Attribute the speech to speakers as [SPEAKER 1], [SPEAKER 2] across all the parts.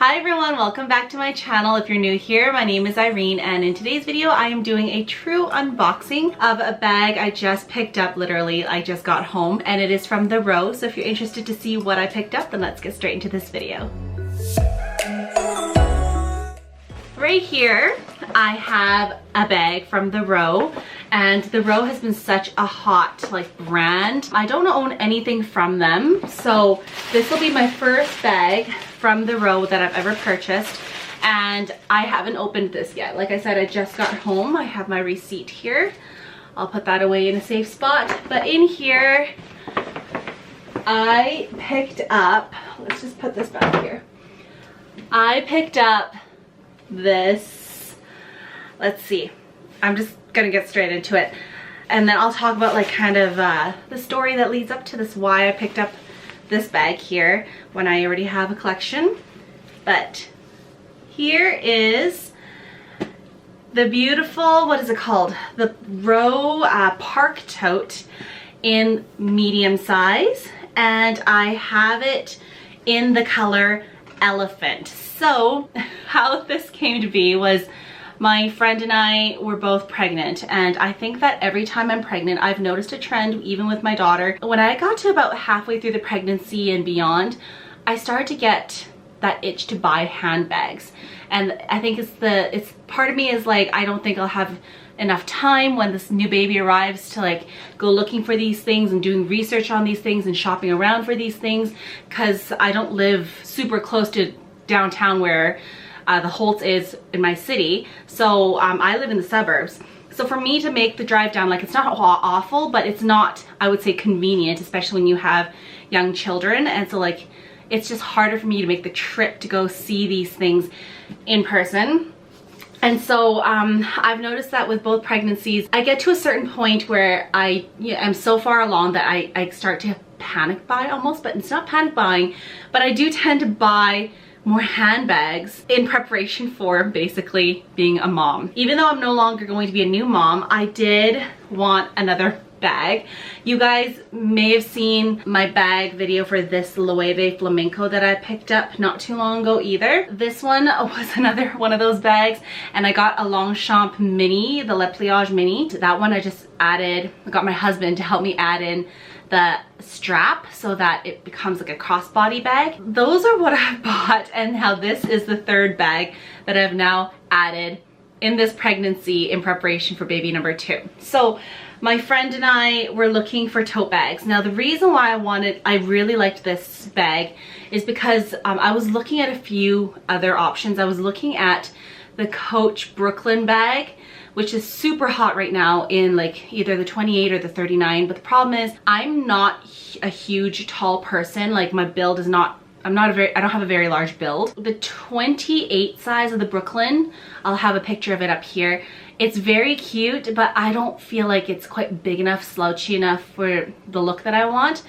[SPEAKER 1] Hi everyone, welcome back to my channel. If you're new here, my name is Irene, and in today's video I am doing a true unboxing of a bag I just picked up. Literally, I just got home, and it is from LOEWE. So if you're interested to see what I picked up, then let's get straight into this video. Right here I have a bag from LOEWE, and LOEWE has been such a hot brand. I don't own anything from them, so this will be my first bag from LOEWE that I've ever purchased, and I haven't opened this yet. Like I said, I just got home. I have my receipt here. I'll put that away in a safe spot. But in here I picked up, let's just put this back here. I picked up this, let's see, I'm just gonna get straight into it, and then I'll talk about the story that leads up to this, why I picked up this bag here when I already have a collection. But here is the beautiful, what is it called, the LOEWE Park Tote in medium size, and I have it in the color Elephant. So how this came to be was my friend and I were both pregnant, and I think that every time I'm pregnant, I've noticed a trend even with my daughter. When I got to about halfway through the pregnancy and beyond, I started to get that itch to buy handbags. And I think it's part of me is like, I don't think I'll have enough time when this new baby arrives to go looking for these things and doing research on these things and shopping around for these things, because I don't live super close to downtown where the Holtz is in my city. So I live in the suburbs. So for me to make the drive down, it's not awful, but it's not, I would say, convenient, especially when you have young children. And so it's just harder for me to make the trip to go see these things in person. And so I've noticed that with both pregnancies, I get to a certain point where I am so far along that I start to panic buy almost, but it's not panic buying, but I do tend to buy more handbags in preparation for basically being a mom. Even though I'm no longer going to be a new mom, I did want another bag. You guys may have seen my bag video for this LOEWE flamenco that I picked up not too long ago either. This one was another one of those bags, and I got a LONGCHAMP mini, the PLIAGE mini. That one I just added, I got my husband to help me add in the strap so that it becomes like a crossbody bag. Those are what I've bought, and now this is the third bag that I've now added in this pregnancy in preparation for baby number 2. So my friend and I were looking for tote bags. Now the reason why I really liked this bag is because I was looking at a few other options. I was looking at the Coach Brooklyn bag, which is super hot right now in either the 28 or the 39. But the problem is I'm not a huge tall person. My build is not, I don't have a very large build. The 28 size of the Brooklyn, I'll have a picture of it up here. It's very cute, but I don't feel like it's quite big enough, slouchy enough for the look that I want.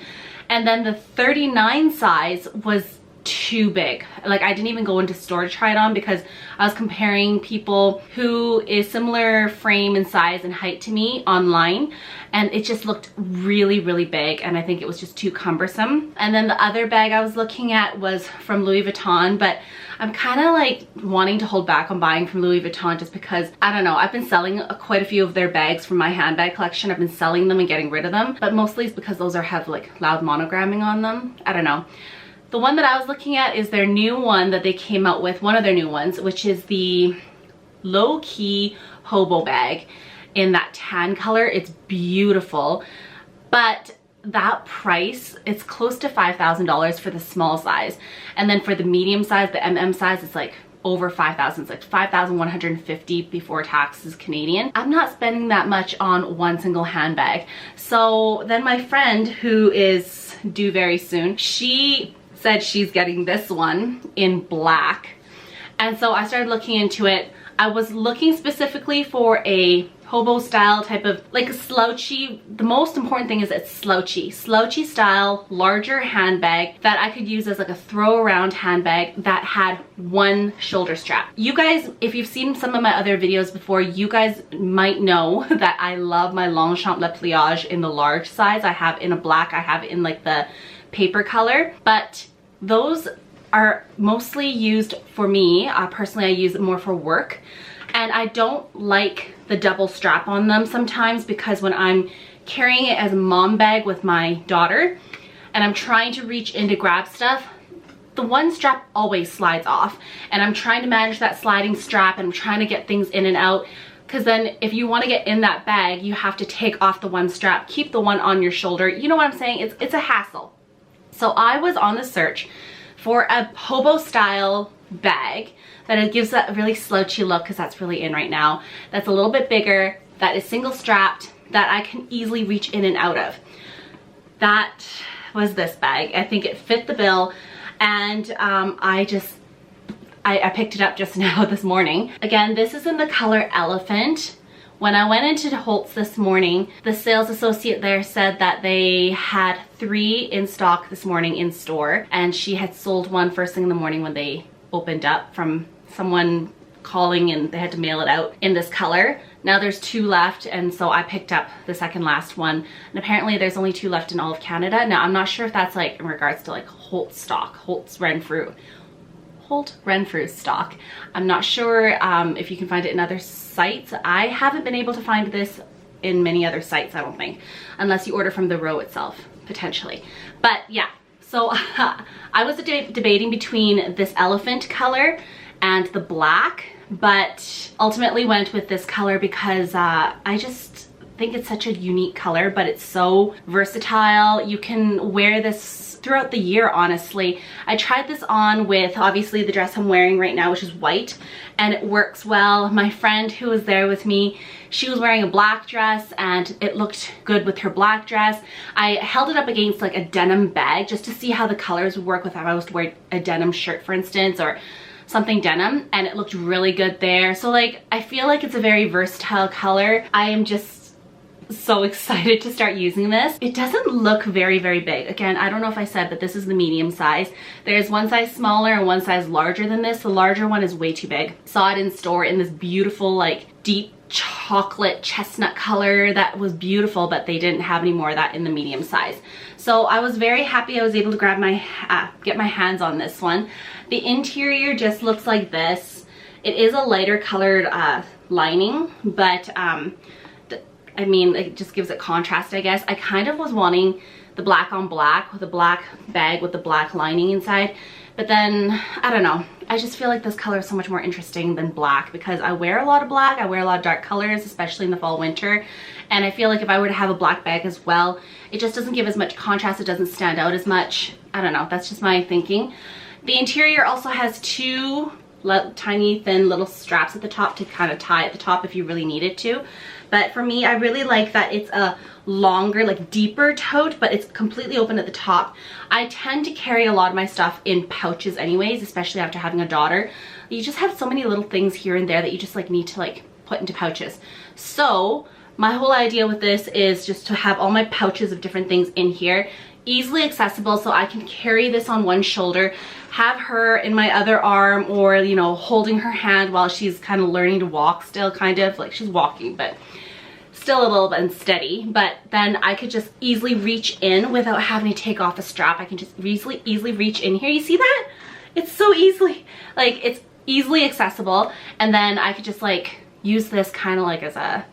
[SPEAKER 1] And then the 39 size was too big. I didn't even go into store to try it on because I was comparing people who is similar frame and size and height to me online, and it just looked really, really big, and I think it was just too cumbersome. And then the other bag I was looking at was from Louis Vuitton, but I'm kind of wanting to hold back on buying from Louis Vuitton just because, I don't know, I've been selling quite a few of their bags from my handbag collection. I've been selling them and getting rid of them, but mostly it's because those have loud monogramming on them. I don't know. The one that I was looking at is their new one that they came out with, one of their new ones, which is the low-key hobo bag in that tan color. It's beautiful, but that price, it's close to $5,000 for the small size. And then for the medium size, the MM size, it's over 5,000. It's $5,150 before taxes Canadian. I'm not spending that much on one single handbag. So then my friend, who is due very soon, she said she's getting this one in black, and so I started looking into it. I was looking specifically for a hobo style type of a slouchy, the most important thing is it's slouchy style, larger handbag that I could use as a throw around handbag that had one shoulder strap. You guys, if you've seen some of my other videos before, you guys might know that I love my LONGCHAMP Le Pliage in the large size. I have in a black, I have in the paper color, but those are mostly used for me. Personally, I use it more for work. And I don't like the double strap on them sometimes, because when I'm carrying it as a mom bag with my daughter and I'm trying to reach in to grab stuff, the one strap always slides off. And I'm trying to manage that sliding strap, and I'm trying to get things in and out. Because then if you want to get in that bag, you have to take off the one strap, keep the one on your shoulder. You know what I'm saying? It's a hassle. So I was on the search for a hobo style bag that it gives that really slouchy look, because that's really in right now. That's a little bit bigger, that is single strapped, that I can easily reach in and out of. That was this bag. I think it fit the bill, and I picked it up just now this morning. Again, this is in the color Elephant. When I went into Holtz this morning, the sales associate there said that they had 3 in stock this morning in store, and she had sold one first thing in the morning when they opened up from someone calling, and they had to mail it out in this color. Now there's 2 left, and so I picked up the second last one, and apparently there's only 2 left in all of Canada. Now I'm not sure if that's like in regards to like Holtz stock, Holtz Renfrew stock. I'm not sure if you can find it in other sites. I haven't been able to find this in many other sites, I don't think, unless you order from the row itself, potentially. But yeah, so I was debating between this elephant color and the black, but ultimately went with this color because I just think it's such a unique color, but it's so versatile. You can wear this throughout the year, honestly. I tried this on with obviously the dress I'm wearing right now, which is white, and it works well. My friend who was there with me, she was wearing a black dress and it looked good with her black dress. I held it up against like a denim bag just to see how the colors would work with if I was to wear a denim shirt, for instance, or something denim, and it looked really good there. So like, I feel like it's a very versatile color. I am just so excited to start using this. It doesn't look very big. Again, I don't know if I said, but this is the medium size. There's one size smaller and one size larger than this. The larger one is way too big. Saw it in store in this beautiful like deep chocolate chestnut color that was beautiful, but they didn't have any more of that in the medium size. So I was very happy I was able to grab my get my hands on this one. The interior just looks like this. It is a lighter colored lining, but I mean, it just gives it contrast, I guess. I kind of was wanting the black on black with a black bag with the black lining inside, but then I don't know, I just feel like this color is so much more interesting than black, because I wear a lot of black, I wear a lot of dark colors, especially in the fall winter, and I feel like if I were to have a black bag as well, it just doesn't give as much contrast, it doesn't stand out as much. I don't know, that's just my thinking. The interior also has 2 tiny thin little straps at the top to kind of tie at the top if you really needed to. But for me, I really like that it's a longer, like deeper tote, but it's completely open at the top. I tend to carry a lot of my stuff in pouches anyways, especially after having a daughter. You just have so many little things here and there that you just like need to like put into pouches. So my whole idea with this is just to have all my pouches of different things in here, easily accessible, so I can carry this on one shoulder, have her in my other arm, or you know, holding her hand while she's kind of learning to walk still, kind of like she's walking but still a little bit unsteady. But then I could just easily reach in without having to take off a strap. I can just easily reach in here. You see that? It's so easily, like it's easily accessible, and then I could just like use this kind of like as a,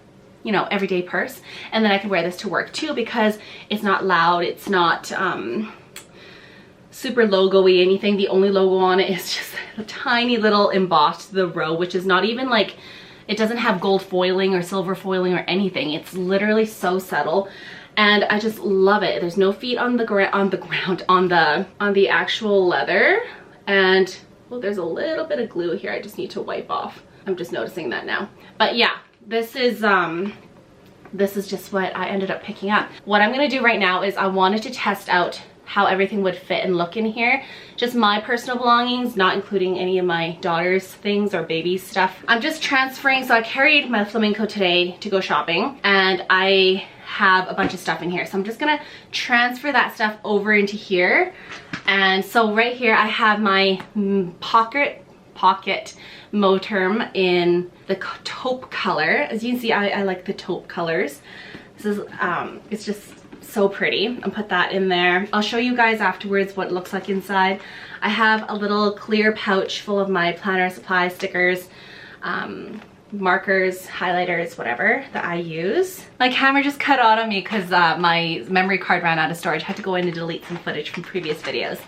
[SPEAKER 1] you know, everyday purse, and then I could wear this to work too, because it's not loud, it's not super logo-y anything. The only logo on it is just a tiny little embossed the row, which is not even like, it doesn't have gold foiling or silver foiling or anything. It's literally so subtle, and I just love it. There's no feet on the ground, on the actual leather, and well, there's a little bit of glue here I just need to wipe off. I'm just noticing that now. But yeah, this is just what I ended up picking up. What I'm gonna do right now is I wanted to test out how everything would fit and look in here. Just my personal belongings, not including any of my daughter's things or baby stuff. I'm just transferring, so I carried my flamenco today to go shopping, and I have a bunch of stuff in here. So I'm just gonna transfer that stuff over into here. And so right here I have my pocket Moterm in the taupe color. As you can see, I like the taupe colors. This is it's just so pretty, and put that in there. I'll show you guys afterwards what it looks like inside. I have a little clear pouch full of my planner supply, stickers, markers, highlighters, whatever that I use. My camera just cut out on me because my memory card ran out of storage. I had to go in and delete some footage from previous videos.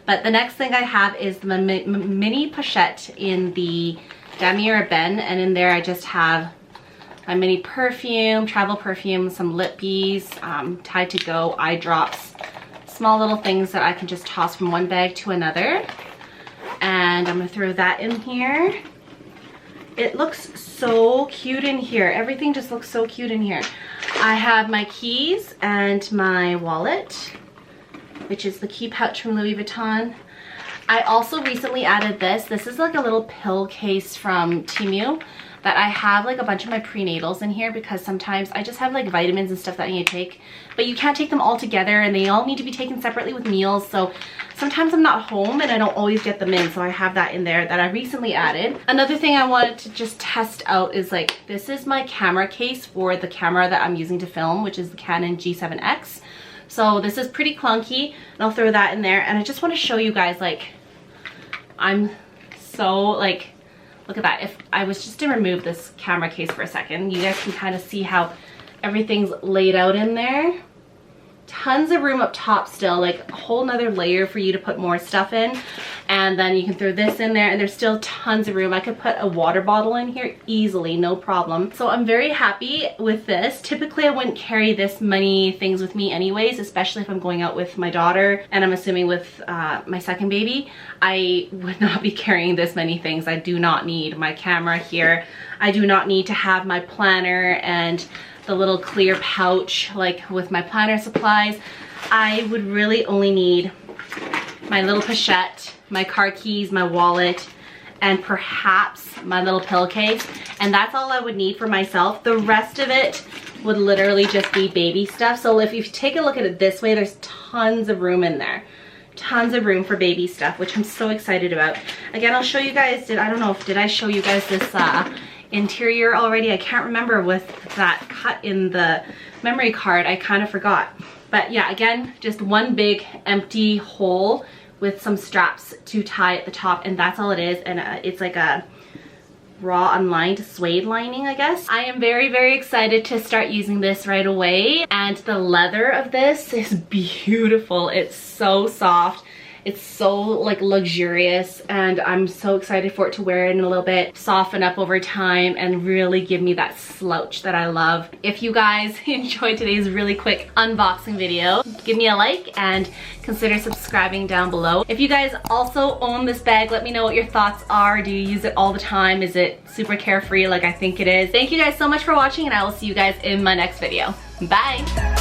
[SPEAKER 1] But the next thing I have is the mini pochette in the Damier Ben, and in there I just have my mini perfume, travel perfume, some lip bees, Tide to Go, eye drops, small little things that I can just toss from one bag to another. And I'm gonna throw that in here. It looks so cute in here. Everything just looks so cute in here. I have my keys and my wallet, which is the key pouch from Louis Vuitton. I also recently added this. This is like a little pill case from Temu that I have like a bunch of my prenatals in here because sometimes I just have like vitamins and stuff that I need to take, but you can't take them all together and they all need to be taken separately with meals. So sometimes I'm not home and I don't always get them in, so I have that in there that I recently added. Another thing I wanted to just test out is like, this is my camera case for the camera that I'm using to film, which is the Canon G7X. So this is pretty clunky, and I'll throw that in there. And I just want to show you guys, like, I'm so like, look at that. If I was just to remove this camera case for a second, you guys can kind of see how everything's laid out in there. Tons of room up top still, like a whole nother layer for you to put more stuff in. And then you can throw this in there and there's still tons of room. I could put a water bottle in here easily, no problem. So I'm very happy with this. Typically I wouldn't carry this many things with me anyways, especially if I'm going out with my daughter and I'm assuming with my second baby. I would not be carrying this many things. I do not need my camera here. I do not need to have my planner and the little clear pouch like with my planner supplies. I would really only need my little pochette, my car keys, my wallet, and perhaps my little pill case, and that's all I would need for myself. The rest of it would literally just be baby stuff. So if you take a look at it this way, there's tons of room in there. Tons of room for baby stuff, which I'm so excited about. Again, I'll show you guys, did I show you guys this interior already? I can't remember with that cut in the memory card. I kind of forgot. But yeah, again, just one big empty hole with some straps to tie at the top, and that's all it is. And it's like a raw unlined suede lining, I guess. I am very, very excited to start using this right away. And the leather of this is beautiful. It's so soft. It's so like luxurious, and I'm so excited for it to wear it in a little bit, soften up over time, and really give me that slouch that I love. If you guys enjoyed today's really quick unboxing video, give me a like and consider subscribing down below. If you guys also own this bag, let me know what your thoughts are. Do you use it all the time? Is it super carefree like I think it is? Thank you guys so much for watching, and I will see you guys in my next video. Bye!